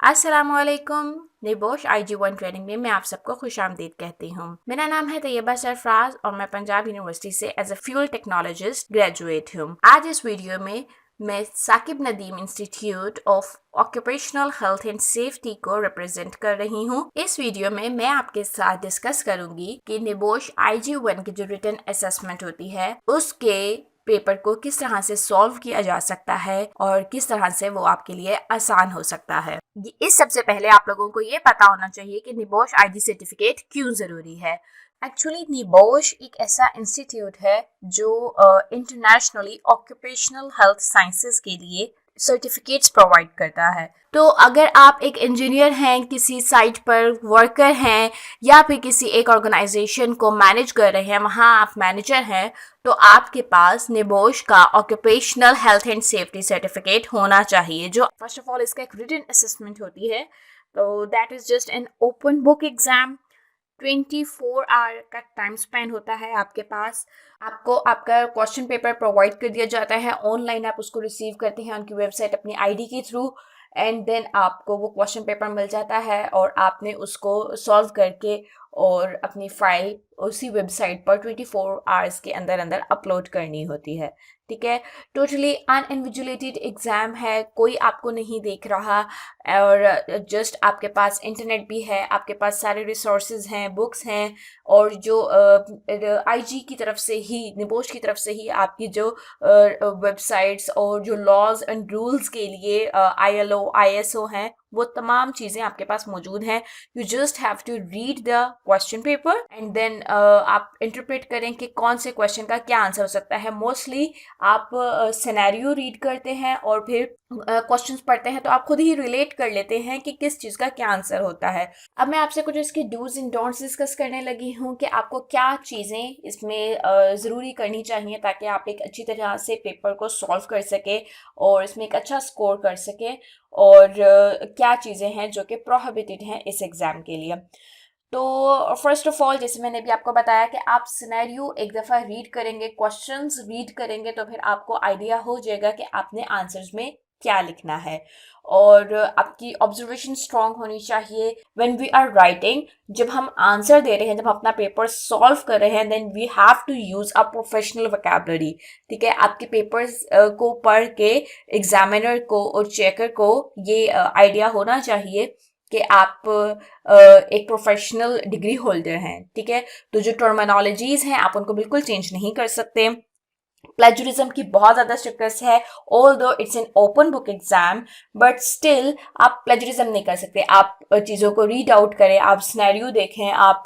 अस्सलामुअलैकुम। NEBOSH IG1 training में मैं आप सबको खुशामदीद कहती हूँ। मेरा नाम है तैयबा सरफराज और मैं पंजाब यूनिवर्सिटी से as a fuel technologist graduate हूँ। आज इस वीडियो में मैं Saqib Nadeem institute of occupational health and safety को रिप्रेजेंट कर रही हूँ। इस वीडियो में मैं आपके साथ डिस्कस करूंगी कि निबोश IG1 की जो रिटन असेसमेंट होती है उसके पेपर को किस तरह से सॉल्व किया जा सकता है और किस तरह से वो आपके लिए आसान हो सकता है। इस सबसे पहले आप लोगों को ये पता होना चाहिए कि निबोश IG सर्टिफिकेट क्यों ज़रूरी है। एक्चुअली निबोश एक ऐसा इंस्टीट्यूट है जो इंटरनेशनली ऑक्यूपेशनल हेल्थ साइंसेज के लिए सर्टिफिकेट्स प्रोवाइड करता है। तो अगर आप एक इंजीनियर हैं, किसी साइट पर वर्कर हैं या फिर किसी एक ऑर्गेनाइजेशन को मैनेज कर रहे हैं, वहाँ आप मैनेजर हैं, तो आपके पास निबोश का occupational health and safety certificate होना चाहिए। जो फर्स्ट ऑफ ऑल इसका एक रिटन असेसमेंट होती है, तो that is just an open book exam. 24 hour का टाइम स्पेंड होता है आपके पास। आपको आपका क्वेश्चन पेपर प्रोवाइड कर दिया जाता है ऑनलाइन, आप उसको रिसीव करते हैं उनकी वेबसाइट अपनी ID के थ्रू, एंड देन आपको वो क्वेश्चन पेपर मिल जाता है और आपने उसको सॉल्व करके और अपनी फाइल उसी वेबसाइट पर 24 आवर्स के अंदर अंदर अपलोड करनी होती है। ठीक है, टोटली अनइन्विजिलेटेड एग्ज़ाम है, कोई आपको नहीं देख रहा और जस्ट आपके पास इंटरनेट भी है, आपके पास सारे रिसोर्सेज हैं, बुक्स हैं, और जो IG की तरफ से ही, निबोश की तरफ से ही आपकी जो वेबसाइट्स और जो लॉज एंड रूल्स के लिए ILO ISO हैं, वो तमाम चीज़ें आपके पास मौजूद हैं। You just have to read the question paper and then आप इंटरप्रेट करें कि कौन से क्वेश्चन का क्या आंसर हो सकता है। मोस्टली आप सिनेरियो रीड करते हैं और फिर क्वेश्चंस पढ़ते हैं, तो आप खुद ही रिलेट कर लेते हैं कि किस चीज़ का क्या आंसर होता है। अब मैं आपसे कुछ इसके डूज एंड डोंट्स डिस्कस करने लगी हूँ कि आपको क्या चीज़ें इसमें ज़रूरी करनी चाहिए ताकि आप एक अच्छी तरह से पेपर को सॉल्व कर सके और इसमें एक अच्छा स्कोर कर सके, और क्या चीज़ें हैं जो कि प्रोहिबिटेड हैं इस एग्ज़ाम के लिए। तो फर्स्ट ऑफ ऑल, जैसे मैंने भी आपको बताया कि आप सिनेरियो एक दफ़ा रीड करेंगे, क्वेश्चंस रीड करेंगे, तो फिर आपको आइडिया हो जाएगा कि आपने आंसर्स में क्या लिखना है, और आपकी ऑब्जर्वेशन स्ट्रांग होनी चाहिए। व्हेन वी आर राइटिंग, जब हम आंसर दे रहे हैं, जब हम अपना पेपर सॉल्व कर रहे हैं, then we have to use a professional vocabulary. ठीक है, आपके पेपर्स को पढ़ के एग्जामिनर को और चेकर को ये आइडिया होना चाहिए कि आप एक प्रोफेशनल डिग्री होल्डर हैं। ठीक है, तो जो टर्मिनोलॉजीज हैं आप उनको बिल्कुल चेंज नहीं कर सकते। प्लेजरिज्म की बहुत ज़्यादा स्ट्रिक्टनेस है, ऑल दो it's an open book exam, but still आप प्लेजरिज्म नहीं कर सकते। आप चीज़ों को रीड आउट करें, आप सिनेरियो देखें, आप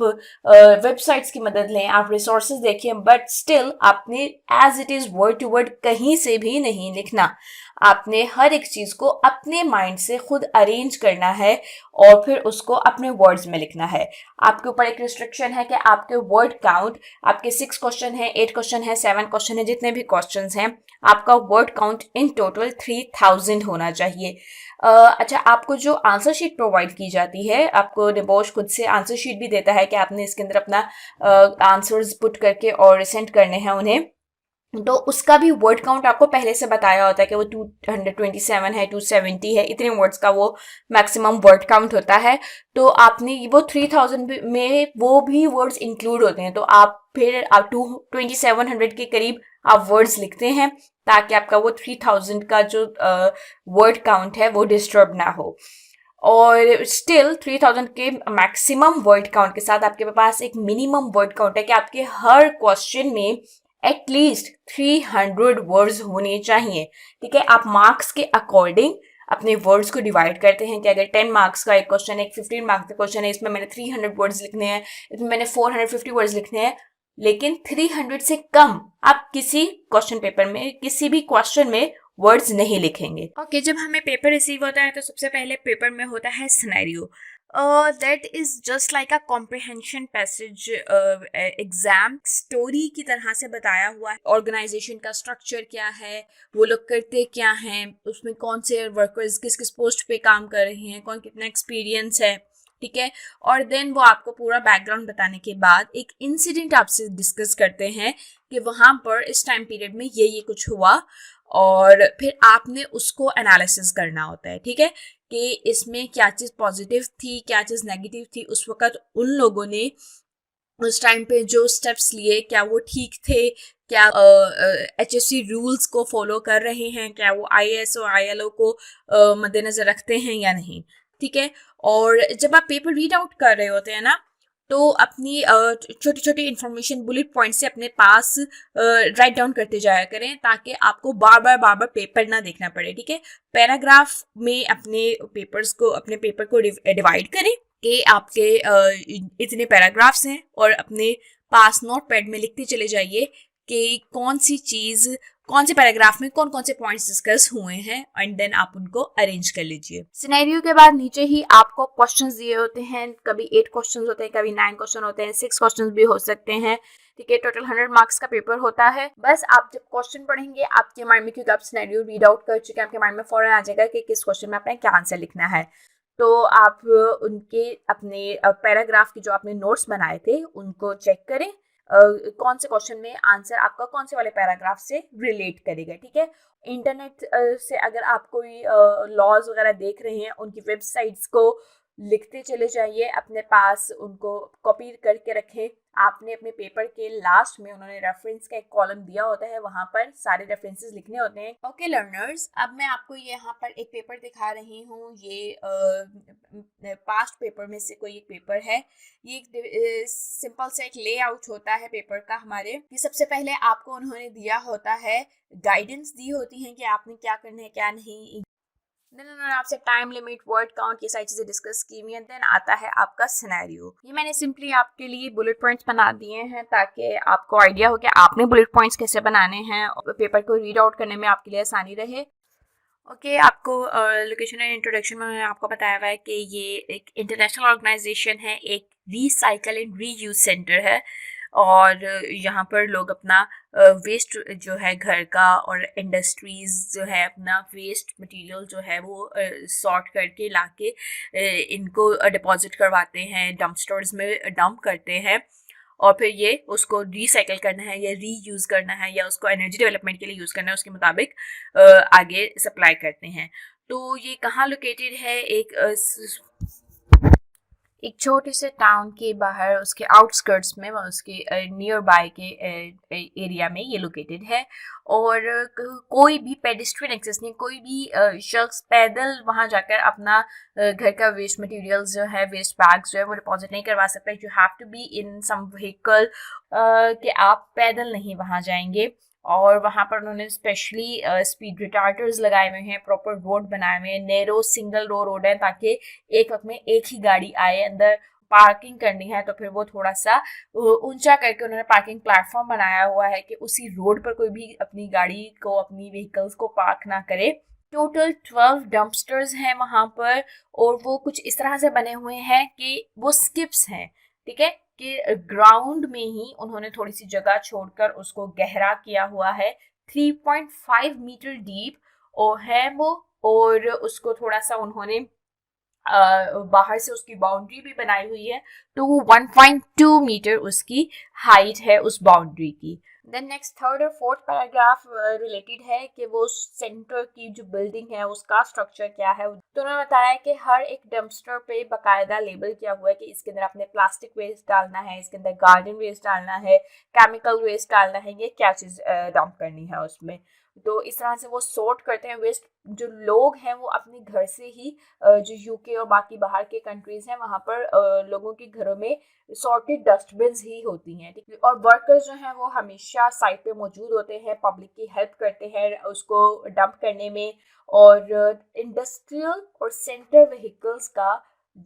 वेबसाइट्स की मदद लें, आप रिसोर्सेज देखें, बट स्टिल आपने as it is word to word कहीं से भी नहीं लिखना। आपने हर एक चीज़ को अपने माइंड से खुद अरेंज करना है और फिर उसको अपने वर्ड्स में लिखना है। आपके ऊपर एक रिस्ट्रिक्शन है कि आपके वर्ड काउंट, आपके 6 क्वेश्चन है, 8 क्वेश्चन है, 7 क्वेश्चन है, जितने भी क्वेश्चंस हैं, आपका वर्ड काउंट इन टोटल 3000 होना चाहिए। अच्छा, आपको जो आंसर शीट प्रोवाइड की जाती है, आपको निबोश खुद से आंसर शीट भी देता है कि आपने इसके अंदर अपना आंसर्स पुट करके और सेंड करने हैं उन्हें, तो उसका भी वर्ड काउंट आपको पहले से बताया होता है कि वो 227 है, 270 है, इतने वर्ड्स का वो मैक्सिमम वर्ड काउंट होता है। तो आपने वो 3000 में वो भी वर्ड्स इंक्लूड होते हैं, तो आप फिर आप 2700 के करीब आप वर्ड्स लिखते हैं ताकि आपका वो 3000 का जो वर्ड काउंट है वो डिस्टर्ब ना हो। और स्टिल 3000 के मैक्सिमम वर्ड काउंट के साथ आपके पास एक मिनिमम वर्ड काउंट है कि आपके हर क्वेश्चन में एटलीस्ट 300 वर्ड्स होने चाहिए। ठीक है, आप मार्क्स के अकॉर्डिंग अपने वर्ड्स को डिवाइड करते हैं कि अगर 10 मार्क्स का एक क्वेश्चन है, एक 15 मार्क्स का क्वेश्चन है, इसमें मैंने 300 वर्ड्स लिखने हैं, इसमें मैंने 450 वर्ड्स लिखने हैं, लेकिन 300 से कम आप किसी क्वेश्चन पेपर में, किसी भी क्वेश्चन में वर्ड्स नहीं लिखेंगे। ओके, जब हमें पेपर रिसीव होता है तो सबसे पहले पेपर में होता है scenario. That is just like a comprehension passage exam, story की तरह से बताया हुआ है। ऑर्गेनाइजेशन का स्ट्रक्चर क्या है, वो लोग करते क्या हैं, उसमें कौन से वर्कर्स किस किस पोस्ट पे काम कर रहे हैं, कौन कितना एक्सपीरियंस है। ठीक है, और देन वो आपको पूरा बैकग्राउंड बताने के बाद एक इंसिडेंट आपसे डिस्कस करते हैं कि वहाँ पर इस टाइम पीरियड में ये कुछ हुआ, और फिर आपने उसको एनालिसिस करना होता है। ठीक है, कि इसमें क्या चीज़ पॉजिटिव थी, क्या चीज़ नेगेटिव थी, उस वक्त उन लोगों ने उस टाइम पे जो स्टेप्स लिए क्या वो ठीक थे, क्या HSC रूल्स को फॉलो कर रहे हैं, क्या वो IAS और ILO को मद्देनजर रखते हैं या नहीं, ठीक है। और जब आप पेपर रीड आउट कर रहे होते हैं ना, तो अपनी छोटी छोटी इंफॉर्मेशन बुलेट पॉइंट से अपने पास राइट डाउन करते जाया करें, ताकि आपको बार बार पेपर ना देखना पड़े, ठीक है। पैराग्राफ में अपने पेपर को डिवाइड करें कि आपके इतने पैराग्राफ्स हैं, और अपने पास नोट पैड में लिखते चले जाइए कि कौन से पैराग्राफ में कौन कौन से पॉइंट्स डिस्कस हुए हैं, एंड देन आप उनको अरेंज कर लीजिए। सिनेरियो के बाद नीचे ही आपको क्वेश्चंस दिए होते हैं, कभी 8 क्वेश्चंस होते हैं, कभी 9 क्वेश्चन होते हैं, 6 क्वेश्चंस भी हो सकते हैं, ठीक है। टोटल 100 मार्क्स का पेपर होता है। बस आप जब क्वेश्चन पढ़ेंगे आपके माइंड में, क्योंकि आप सिनेरियो रीड आउट कर चुके हैं, आपके माइंड में फौरन आ जाएगा कि किस क्वेश्चन में आपने क्या आंसर लिखना है। तो आप उनके अपने पैराग्राफ की जो आपने नोट्स बनाए थे उनको चेक करें, कौन से क्वेश्चन में आंसर आपका कौन से वाले पैराग्राफ से रिलेट करेगा, ठीक है। इंटरनेट से अगर आप कोई लॉज वगैरह देख रहे हैं, उनकी वेबसाइट्स को लिखते चले जाइए, अपने पास उनको कॉपी करके रखें। आपने अपने पेपर के लास्ट में उन्होंने रेफरेंस का एक कॉलम दिया होता है, वहां पर सारे रेफरेंसेस लिखने होते हैं। ओके लर्नर्स, अब मैं आपको यहाँ पर एक पेपर दिखा रही हूँ। ये पास्ट पेपर में से कोई एक पेपर है। ये एक सिंपल सा एक लेआउट होता है पेपर का हमारे, कि सबसे पहले आपको उन्होंने दिया होता है, गाइडेंस दी होती है कि आपने क्या करना है क्या नहीं। देन उन्होंने आपसे टाइम लिमिट, वर्ड काउंट, ये सारी चीज़ें डिस्कस की हुई हैं। देन आता है आपका सिनेरियो। ये मैंने सिंपली आपके लिए बुलेट पॉइंट्स बना दिए हैं ताकि आपको आइडिया हो कि आपने बुलेट पॉइंट्स कैसे बनाने हैं और पेपर को रीड आउट करने में आपके लिए आसानी रहे। ओके, आपको लोकेशन एंड इंट्रोडक्शन में मैंने आपको बताया हुआ है कि ये एक इंटरनेशनल ऑर्गेनाइजेशन है, एक रीसाइकल एंड रीयूज सेंटर है, और यहाँ पर लोग अपना वेस्ट जो है घर का और इंडस्ट्रीज़ जो है अपना वेस्ट मटेरियल जो है वो सॉर्ट करके लाके इनको डिपॉजिट करवाते हैं, डंप स्टोर्स में डंप करते हैं, और फिर ये उसको रिसाइकल करना है या रीयूज़ करना है या उसको एनर्जी डेवलपमेंट के लिए यूज़ करना है, उसके मुताबिक आगे सप्लाई करते हैं। तो ये कहाँ लोकेटेड है? एक छोटे से टाउन के बाहर, उसके आउटस्कर्ट्स में, उसके नियर बाय के एरिया में ये लोकेटेड है। और कोई भी पेडिस्ट्रियन एक्सेस नहीं, कोई भी शख्स पैदल वहाँ जाकर अपना घर का वेस्ट मटेरियल जो है, वेस्ट बैग्स जो है वो डिपॉजिट नहीं करवा सकता। You have to be in some vehicle, कि आप पैदल नहीं वहाँ जाएंगे। और वहाँ पर उन्होंने स्पेशली स्पीड रिटार्डर्स लगाए हुए हैं, प्रॉपर रोड बनाए हुए हैं, नैरो सिंगल रोड है, ताकि एक वक्त में एक ही गाड़ी आए। अंदर पार्किंग करनी है तो फिर वो थोड़ा सा ऊंचा करके उन्होंने पार्किंग प्लेटफॉर्म बनाया हुआ है कि उसी रोड पर कोई भी अपनी गाड़ी को, अपनी व्हीकल्स को पार्क ना करे। टोटल 12 डंपस्टर्स हैं वहाँ पर, और वो कुछ इस तरह से बने हुए हैं कि वो स्किप्स हैं, ठीक है, कि ग्राउंड में ही उन्होंने थोड़ी सी जगह छोड़कर उसको गहरा किया हुआ है। 3.5 मीटर डीप और है वो, और उसको थोड़ा सा उन्होंने बाहर से उसकी बाउंड्री भी बनाई हुई है, तो वो 1.2 मीटर उसकी हाइट है उस बाउंड्री की। देन नेक्स्ट थर्ड और फोर्थ पैराग्राफ रिलेटेड है कि वो सेंटर की जो बिल्डिंग है उसका स्ट्रक्चर क्या है। तो उन्होंने बताया कि हर एक डंपस्टर पे बाकायदा लेबल किया हुआ है कि इसके अंदर आपने प्लास्टिक वेस्ट डालना है, इसके अंदर गार्डन वेस्ट डालना है, केमिकल वेस्ट डालना है, ये क्या चीज़ डंप करनी है उसमें। तो इस तरह से वो सॉर्ट करते हैं वेस्ट। जो लोग हैं वो अपने घर से ही, जो यूके और बाकी बाहर के कंट्रीज़ हैं वहाँ पर लोगों के घरों में सॉर्टेड डस्टबिन्स ही होती हैं, ठीक है। और वर्कर्स जो हैं वो हमेशा साइट पे मौजूद होते हैं, पब्लिक की हेल्प करते हैं उसको डंप करने में। और इंडस्ट्रियल और सेंटर व्हीकल्स का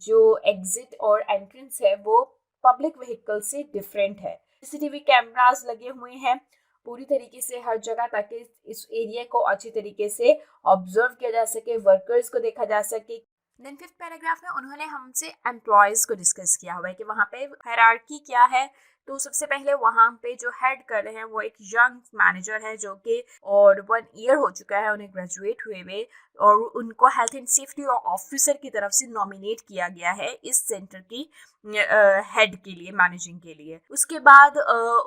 जो एग्जिट और एंट्रेंस है वो पब्लिक व्हीकल से डिफरेंट है। CCTV कैमरास लगे हुए हैं पूरी तरीके से हर जगह, ताकि इस एरिया को अच्छी तरीके से ऑब्जर्व किया जा सके, वर्कर्स को देखा जा सके। देन फिफ्थ पैराग्राफ में उन्होंने हमसे एम्प्लॉयज़ को डिस्कस किया हुआ है कि वहाँ पे हायरार्की क्या है। तो सबसे पहले वहाँ पे जो हेड कर रहे हैं वो एक यंग मैनेजर है, जो कि और 1 ईयर हो चुका है उन्हें ग्रेजुएट हुए, और उनको हेल्थ एंड सेफ्टी ऑफिसर की तरफ से नॉमिनेट किया गया है इस सेंटर की हेड के लिए, मैनेजिंग के लिए। उसके बाद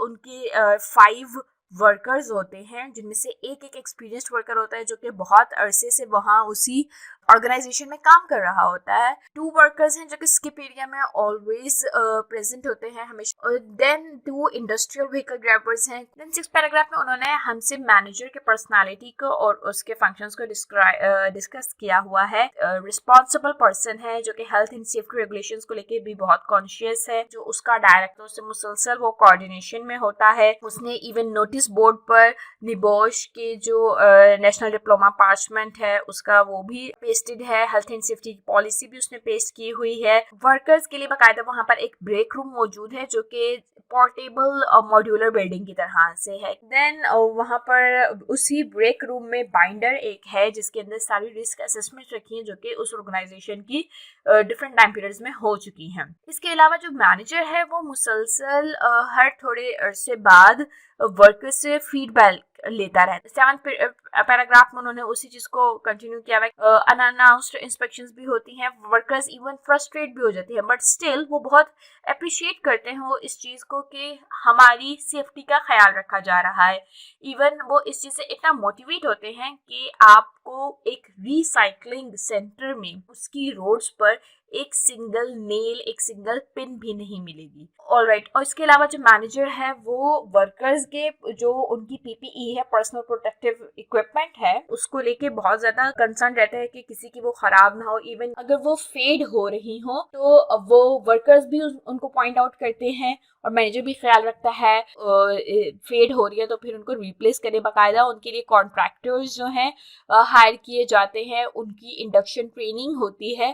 उनके 5 वर्कर्स होते हैं, जिनमें से एक एक्सपीरियंस्ड वर्कर होता है जो कि बहुत अरसे से वहाँ उसी ऑर्गेनाइजेशन में काम कर रहा होता है। 2 वर्कर्स हैं जो कि स्किप एरिया में ऑलवेज प्रेजेंट होते हैं हमेशा। देन 2 इंडस्ट्रियल व्हीकल ड्राइवर्स हैं। देन 6 पैराग्राफ में उन्होंने हमसे मैनेजर के पर्सनालिटी को और उसके फंक्शंस को डिस्कस किया हुआ है। रिस्पॉन्सिबल पर्सन है जो कि हेल्थ एंड सेफ्टी रेगुलेशंस को लेके भी बहुत कॉन्शियस है, जो उसका डायरेक्टरों से मुसलसल वो कोऑर्डिनेशन में होता है। उसने इवन नोटिस बोर्ड पर निबोश के जो नेशनल डिप्लोमा पार्चमेंट है उसका वो भी पेस्टेड है। हेल्थ एंड सेफ्टी की पॉलिसी भी उसने पेस्ट की हुई है। वर्कर्स के लिए बाकायदा वहां पर एक ब्रेक रूम मौजूद है जो कि पोर्टेबल मॉड्यूलर बिल्डिंग की तरह से है। देन वहां पर उसी ब्रेक रूम में बाइंडर एक है जिसके अंदर सारी रिस्क असेसमेंट रखी है जो कि उस ऑर्गेनाइजेशन की डिफरेंट टाइम पीरियड्स में हो चुकी हैं। इसके अलावा जो मैनेजर है वो मुसलसल हर थोड़े अरसे बाद वर्कर से फीडबैक लेता रहता है। 7th पैराग्राफ में उन्होंने उसी चीज को कंटिन्यू किया हुआ। अनअनाउंस्ड इंस्पेक्शंस भी होती हैं, वर्कर्स इवन फ्रस्ट्रेट भी हो जाती हैं, बट स्टिल वो बहुत अप्रिशिएट करते हैं वो इस चीज को कि हमारी सेफ्टी का ख्याल रखा जा रहा है। इवन वो इस चीज से इतना मोटिवेट होते हैं कि आपको एक रिसाइकलिंग सेंटर में उसकी रोड्स पर एक सिंगल नेल, एक सिंगल पिन भी नहीं मिलेगी। ऑलराइट, और इसके अलावा जो मैनेजर है वो वर्कर्स के जो उनकी पीपीई है, पर्सनल प्रोटेक्टिव इक्विपमेंट है, उसको लेके बहुत ज्यादा कंसर्न रहता है कि किसी की वो खराब ना हो। इवन अगर वो फेड हो रही हो तो वो वर्कर्स भी उनको पॉइंट आउट करते हैं और मैनेजर भी ख्याल रखता है फेड हो रही है तो फिर उनको रिप्लेस करें। बाकायदा उनके लिए कॉन्ट्रैक्टर्स जो हैं हायर किए जाते हैं, उनकी इंडक्शन ट्रेनिंग होती है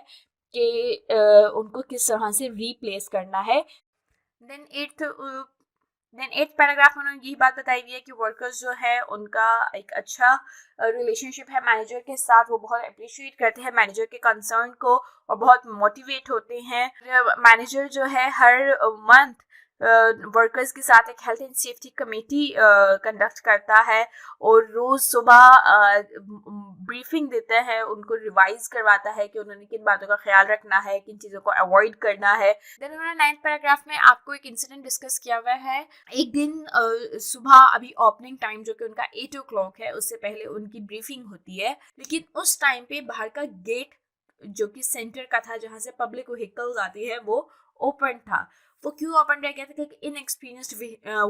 कि उनको किस तरह से रिप्लेस करना है। देन एट्थ पैराग्राफ में उन्होंने यही बात बताई हुई है कि वर्कर्स जो है उनका एक अच्छा रिलेशनशिप है मैनेजर के साथ। वो बहुत अप्रिशिएट करते हैं मैनेजर के कंसर्न को और बहुत मोटिवेट होते हैं। मैनेजर जो है हर मंथ वर्कर्स के साथ एक health and safety committee conduct करता है और रोज सुबह ब्रीफिंग देता है, उनको रिवाइज करवाता है कि उन्होंने किन बातों का ख्याल रखना है, किन चीज़ों को अवॉइड करना है। देन उन्होंने 9th पैराग्राफ में आपको एक इंसिडेंट डिस्कस किया हुआ है। एक दिन सुबह अभी ओपनिंग टाइम जो कि उनका 8 o'clock है, उससे पहले उनकी ब्रीफिंग होती है, लेकिन उस टाइम पे बाहर का गेट जो कि सेंटर का था जहाँ से पब्लिक व्हीकल्स आती है वो ओपन था। वो क्यों ओपन रह गया था? क्योंकि इनएक्सपीरियंस्ड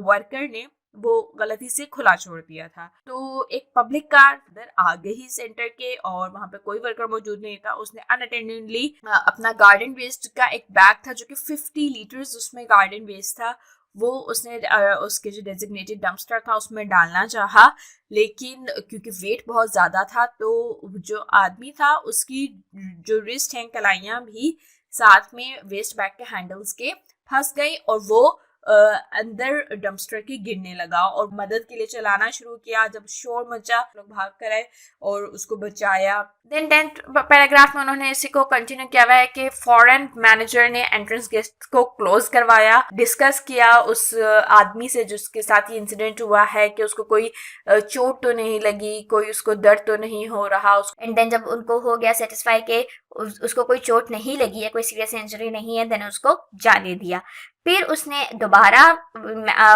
वर्कर ने वो गलती से खुला छोड़ दिया था। तो एक पब्लिक कार अंदर आ गई सेंटर के और वहां पे कोई वर्कर मौजूद नहीं था। उसने अनअटेंडेडली अपना गार्डन वेस्ट का एक बैग था जो कि 50 लीटर्स उसमें गार्डन वेस्ट था, वो उसने उसके जो डेजिग्नेटेड डंपस्टर था उसमें डालना चाहा, लेकिन क्योंकि वेट बहुत ज़्यादा था तो जो आदमी था उसकी जो रिस्ट हैं, कलाइयाँ भी साथ में वेस्ट बैग के हैंडल्स के फंस गई और वो अंदर डंपस्टर के गिरने लगा और मदद के लिए चलाना शुरू किया। जब शोर मचा, लोग भाग कर आए और उसको बचाया। देन 10th पैराग्राफ में उन्होंने इसी को कंटिन्यू किया हुआ है कि फॉरेन मैनेजर ने एंट्रेंस गेट को क्लोज करवाया, डिस्कस किया उस आदमी से जिसके साथ ये इंसिडेंट हुआ है कि उसको कोई चोट तो नहीं लगी, कोई उसको दर्द तो नहीं हो रहा। एंड देन जब उनको हो गया सेटिस्फाई के उसको कोई चोट नहीं लगी है, कोई सीरियस इंजरी नहीं है, देन उसको जाने दिया। फिर उसने दोबारा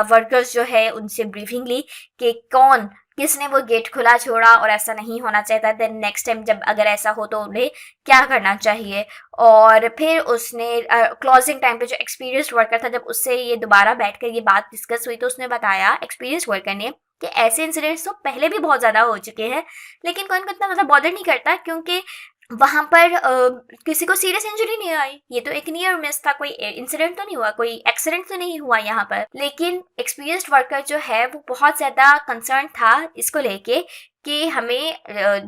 वर्कर्स जो है उनसे ब्रीफिंग ली कि किसने वो गेट खुला छोड़ा और ऐसा नहीं होना चाहिए। देन नेक्स्ट टाइम जब अगर ऐसा हो तो उन्हें क्या करना चाहिए। और फिर उसने क्लोजिंग टाइम पे जो एक्सपीरियंस्ड वर्कर था, जब उससे ये दोबारा बैठकर ये बात डिस्कस हुई तो उसने बताया, एक्सपीरियंस्ड वर्कर ने, कि ऐसे इंसिडेंट्स तो पहले भी बहुत ज़्यादा हो चुके हैं लेकिन कोई इतना ज़्यादा बॉदर नहीं करता क्योंकि वहां पर किसी को सीरियस इंजरी नहीं आई। ये तो एक नियर मिस था, कोई इंसिडेंट तो नहीं हुआ, कोई एक्सीडेंट तो नहीं हुआ यहाँ पर। लेकिन एक्सपीरियंस्ड वर्कर जो है वो बहुत ज़्यादा कंसर्न था इसको लेके कि हमें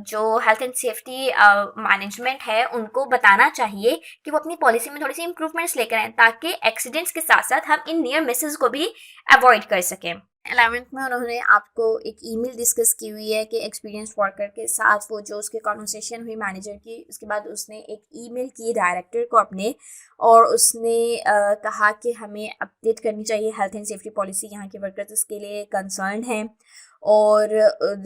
जो हेल्थ एंड सेफ्टी मैनेजमेंट है उनको बताना चाहिए कि वो अपनी पॉलिसी में थोड़ी सी इम्प्रूवमेंट्स लेकर आए ताकि एक्सीडेंट्स के साथ साथ हम इन नियर मिसेस को भी अवॉइड कर सकें। 11th में उन्होंने आपको एक ईमेल डिस्कस की हुई है कि एक्सपीरियंस वर्कर के साथ वो जो उसकी कॉन्वर्सेशन हुई मैनेजर की, उसके बाद उसने एक ईमेल की डायरेक्टर को अपने और उसने कहा कि हमें अपडेट करनी चाहिए हेल्थ एंड सेफ्टी पॉलिसी, यहाँ के वर्कर्स इसके लिए कंसर्न हैं। और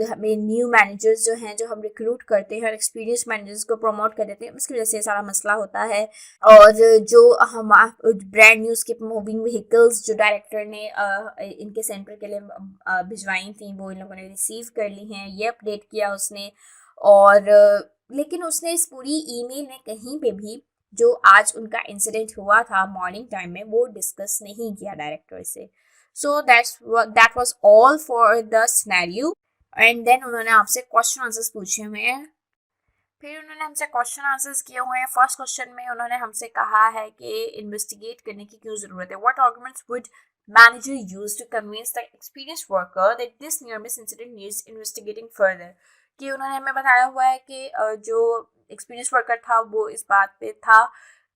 हमें न्यू मैनेजर्स जो हैं जो हम रिक्रूट करते हैं और एक्सपीरियंस मैनेजर्स को प्रमोट कर देते हैं, उसकी वजह से ये सारा मसला होता है। और जो हम brand new skip moving vehicles जो डायरेक्टर ने इनके सेंटर के लिए भिजवाई थी, वो इन लोगों ने रिसीव कर ली हैं, ये अपडेट किया उसने। और लेकिन उसने इस पूरी ईमेल में कहीं पे भी जो आज उनका इंसिडेंट हुआ था मॉर्निंग टाइम में वो डिस्कस नहीं किया डायरेक्टर से। So that was all for the scenario. And then उन्होंने आपसे क्वेश्चन आंसर्स पूछे हुए हैं। फिर उन्होंने हमसे क्वेश्चन आंसर्स किए हुए हैं। फर्स्ट क्वेश्चन में उन्होंने हमसे कहा है कि इन्वेस्टिगेट करने की क्यों जरूरत है। What arguments would manager use to convince the experienced worker that this near miss incident needs investigating further. कि उन्होंने हमें बताया हुआ है कि जो एक्सपीरियंस वर्कर था वो इस बात पे था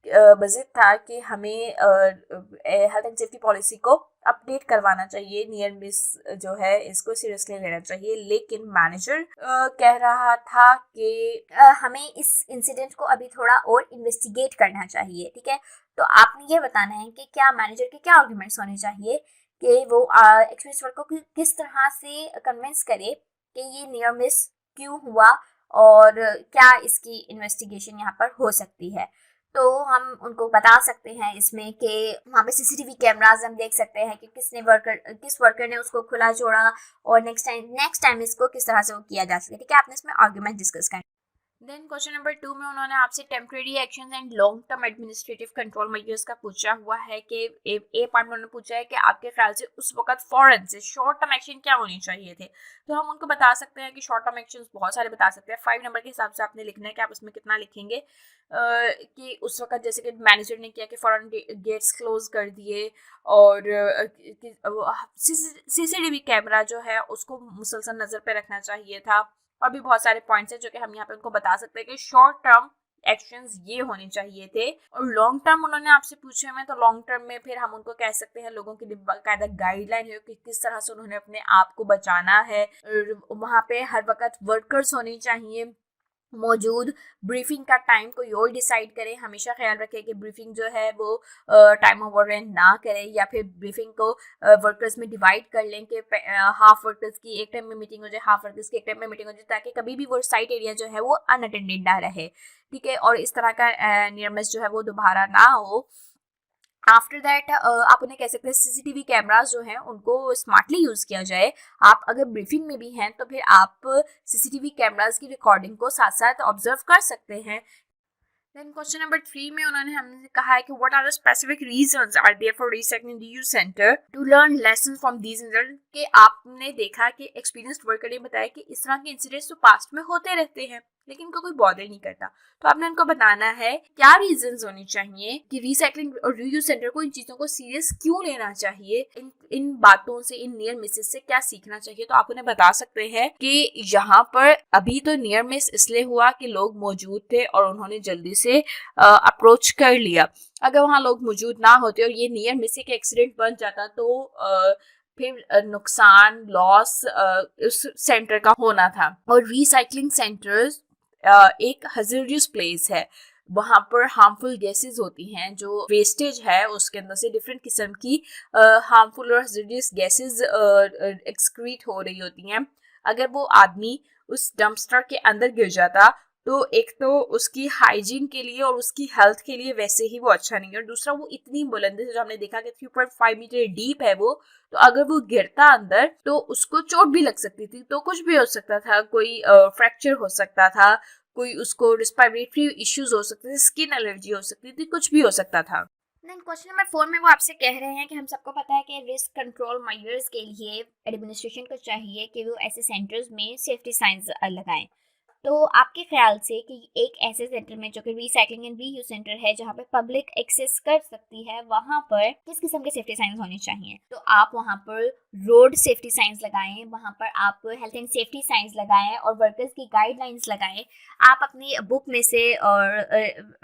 बजिद था कि हमें हेल्थ एंड सेफ्टी पॉलिसी को अपडेट करवाना चाहिए, नियर मिस जो है इसको सीरियसली लेना चाहिए। लेकिन मैनेजर कह रहा था कि हमें इस इंसिडेंट को अभी थोड़ा और इन्वेस्टिगेट करना चाहिए। ठीक है, तो आपने ये बताना है कि क्या मैनेजर के क्या आर्गुमेंट्स होने चाहिए कि वो एक्सपीरियंस वर्कर को किस तरह से कन्विंस करे कि ये नियर मिस क्यों हुआ और क्या इसकी इन्वेस्टिगेशन यहाँ पर हो सकती है। तो हम उनको बता सकते हैं इसमें कि वहाँ पे सीसीटीवी कैमरास हम देख सकते हैं कि किस वर्कर ने उसको खुला छोड़ा और नेक्स्ट टाइम इसको किस तरह से वो किया जा सके। ठीक है, आपने इसमें आर्गुमेंट डिस्कस करना। देन क्वेश्चन नंबर 2 में उन्होंने आपसे temporary actions and long term administrative control measures का पूछा हुआ है कि ए पार्ट में उन्होंने पूछा है कि आपके ख्याल से उस वक्त फौरन से शॉर्ट टर्म एक्शन क्या होनी चाहिए थे। तो हम उनको बता सकते हैं कि शॉर्ट टर्म एक्शंस बहुत सारे बता सकते हैं। 5 नंबर के हिसाब से आपने लिखना है कि आप उसमें कितना लिखेंगे। कि उस वक्त जैसे कि मैनेजर ने किया कि फौरन गेट्स क्लोज कर दिए और सीसीटीवी कैमरा जो है उसको मुसलसल नज़र पे रखना चाहिए था। और भी बहुत सारे पॉइंट्स हैं जो कि हम यहाँ पे उनको बता सकते हैं कि शॉर्ट टर्म एक्शंस ये होने चाहिए थे। और लॉन्ग टर्म उन्होंने आपसे पूछे हुए, तो लॉन्ग टर्म में फिर हम उनको कह सकते हैं लोगों की बाकायदा गाइडलाइन है कि किस तरह से उन्होंने अपने आप को बचाना है। वहाँ पे हर वक्त वर्कर्स होने चाहिए मौजूद। ब्रीफिंग का टाइम कोई और डिसाइड करें, हमेशा ख्याल रखें कि ब्रीफिंग जो है वो टाइम ओवर ना करें, या फिर ब्रीफिंग को वर्कर्स में डिवाइड कर लें कि हाफ वर्कर्स की एक टाइम में मीटिंग हो जाए, हाफ वर्कर्स की एक टाइम में मीटिंग हो जाए, ताकि कभी भी वो साइट एरिया जो है वो अनअटेंडेड ना रहे। ठीक है, और इस तरह का नियर मिस जो है वो दोबारा ना हो। आफ्टर दैट आप उन्हें कह सकते हैं सीसीटीवी कैमरास जो हैं उनको स्मार्टली यूज़ किया जाए। आप अगर ब्रीफिंग में भी हैं तो फिर आप सीसीटीवी कैमरास की रिकॉर्डिंग को साथ साथ ऑब्जर्व कर सकते हैं। देन क्वेश्चन नंबर 3 में उन्होंने हमसे कहा है कि what are the specific reasons are there for recycling reuse centre to learn lessons from these incidents. कि आपने देखा कि एक्सपीरियंस्ड वर्कर ने बताया कि इस तरह के इंसिडेंट्स तो पास्ट में होते रहते हैं लेकिन इनको कोई बॉदर नहीं करता। तो आपने उनको बताना है क्या रीजंस होनी चाहिए कि रिसाइकलिंग और रीयूज सेंटर को इन चीज़ों को सीरियस क्यों लेना चाहिए, इन बातों से, इन नियर मिसेस से क्या सीखना चाहिए। तो आप उन्हें बता सकते हैं कि यहाँ पर अभी तो नियर मिस इसलिए हुआ कि लोग मौजूद थे और उन्होंने जल्दी से अप्रोच कर लिया। अगर वहाँ लोग मौजूद ना होते और ये नियर मिस एक एक्सीडेंट बन जाता तो फिर नुकसान लॉस उस सेंटर का होना था। और रिसाइकलिंग सेंटर्स एक हज़ार्डस प्लेस है, वहाँ पर हार्मफुल गैसेस होती हैं, जो वेस्टेज है उसके अंदर से डिफरेंट किस्म की हार्मफुल और हज़ार्डस गैसेस एक्सक्रीट हो रही होती हैं। अगर वो आदमी उस डंपस्टर के अंदर गिर जाता तो एक तो उसकी हाइजीन के लिए और उसकी हेल्थ के लिए वैसे ही वो अच्छा नहीं है, और दूसरा वो इतनी बुलंदी से जो हमने देखा कि 3.5 मीटर डीप है वो, तो अगर वो गिरता अंदर तो उसको चोट भी लग सकती थी। तो कुछ भी हो सकता था, कोई फ्रैक्चर हो सकता था, कोई उसको रिस्पिरेटरी इश्यूज हो सकते थे, स्किन एलर्जी हो सकती थी, कुछ भी हो सकता था। देन क्वेश्चन नंबर 4 में वो आपसे कह रहे हैं कि हम सबको पता है कि रिस्क कंट्रोल मेजर्स के लिए एडमिनिस्ट्रेशन को चाहिए कि वो ऐसे सेंटर्स में सेफ्टी साइंस लगाएं। तो आपके ख्याल से कि एक ऐसे सेंटर में जो कि रिसाइकलिंग एंड रीयूज सेंटर है जहाँ पे पब्लिक एक्सेस कर सकती है, वहाँ पर किस किस्म के सेफ्टी साइंस होनी चाहिए। तो आप वहाँ पर रोड सेफ्टी साइंस लगाएं, वहाँ पर आप हेल्थ एंड सेफ्टी साइंस लगाएं और वर्कर्स की गाइडलाइंस लगाएं। आप अपनी बुक में से और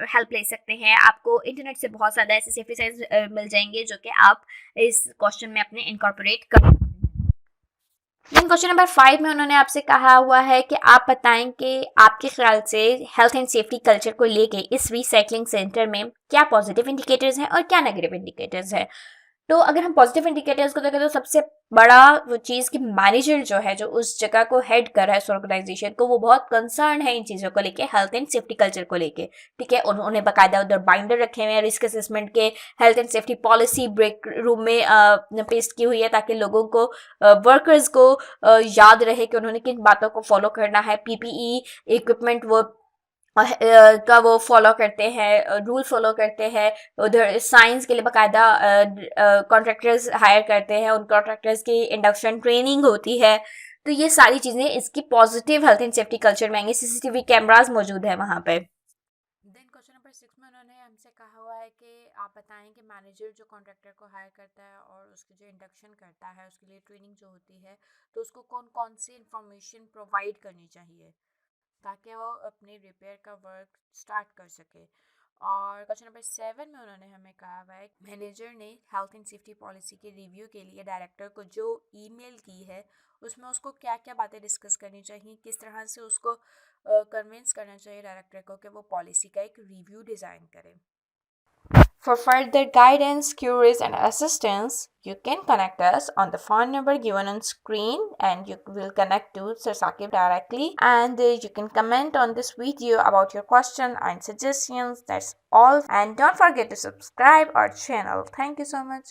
हेल्प ले सकते हैं। आपको इंटरनेट से बहुत ज़्यादा ऐसे सेफ्टी साइंस मिल जाएंगे जो कि आप इस क्वेश्चन में अपने इनकॉर्पोरेट कर। देन क्वेश्चन नंबर 5 में उन्होंने आपसे कहा हुआ है कि आप बताएं कि आपके ख्याल से हेल्थ एंड सेफ्टी कल्चर को लेके इस रिसाइकलिंग सेंटर में क्या पॉजिटिव इंडिकेटर्स हैं और क्या नेगेटिव इंडिकेटर्स हैं। तो अगर हम पॉजिटिव इंडिकेटर्स को देखें तो सबसे बड़ा वो चीज़ कि मैनेजर जो है, जो उस जगह को हेड कर रहा है, उस ऑर्गेनाइजेशन को, वो बहुत कंसर्न है इन चीज़ों को लेके, हेल्थ एंड सेफ्टी कल्चर को लेके। ठीक है, उन्होंने बाकायदा उधर बाइंडर रखे हुए हैं रिस्क असेसमेंट के, health and safety policy break room में पेस्ट की हुई है, ताकि लोगों को, वर्कर्स को याद रहे कि उन्होंने किन बातों को फॉलो करना है। पीपीई इक्विपमेंट वो का वो फॉलो करते हैं, रूल फॉलो करते हैं। उधर साइंस के लिए बाकायदा कॉन्ट्रैक्टर्स हायर करते हैं, उन कॉन्ट्रैक्टर्स की इंडक्शन ट्रेनिंग होती है। तो ये सारी चीज़ें इसकी positive health and safety culture में आएंगे। सीसीटीवी कैमरास मौजूद है वहाँ पे। देन क्वेश्चन नंबर 6 में उन्होंने हमसे कहा हुआ है कि आप बताएं कि मैनेजर जो कॉन्ट्रैक्टर को हायर करता है और उसकी जो इंडक्शन करता है, उसके लिए ट्रेनिंग जो होती है, तो उसको कौन कौन सी इंफॉर्मेशन प्रोवाइड करनी चाहिए ताकि वो अपने रिपेयर का वर्क स्टार्ट कर सके। और क्वेश्चन नंबर 7 में उन्होंने हमें कहा हुआ है मैनेजर ने हेल्थ एंड सेफ्टी पॉलिसी के रिव्यू के लिए डायरेक्टर को जो ईमेल की है, उसमें उसको क्या क्या बातें डिस्कस करनी चाहिए, किस तरह से उसको कन्विंस करना चाहिए डायरेक्टर को कि वो पॉलिसी का एक रिव्यू डिज़ाइन करें। For further guidance, queries, and assistance, you can connect us on the phone number given on screen, and you will connect to Sir Saqib directly. And you can comment on this video about your question and suggestions. That's all. And don't forget to subscribe our channel. Thank you so much.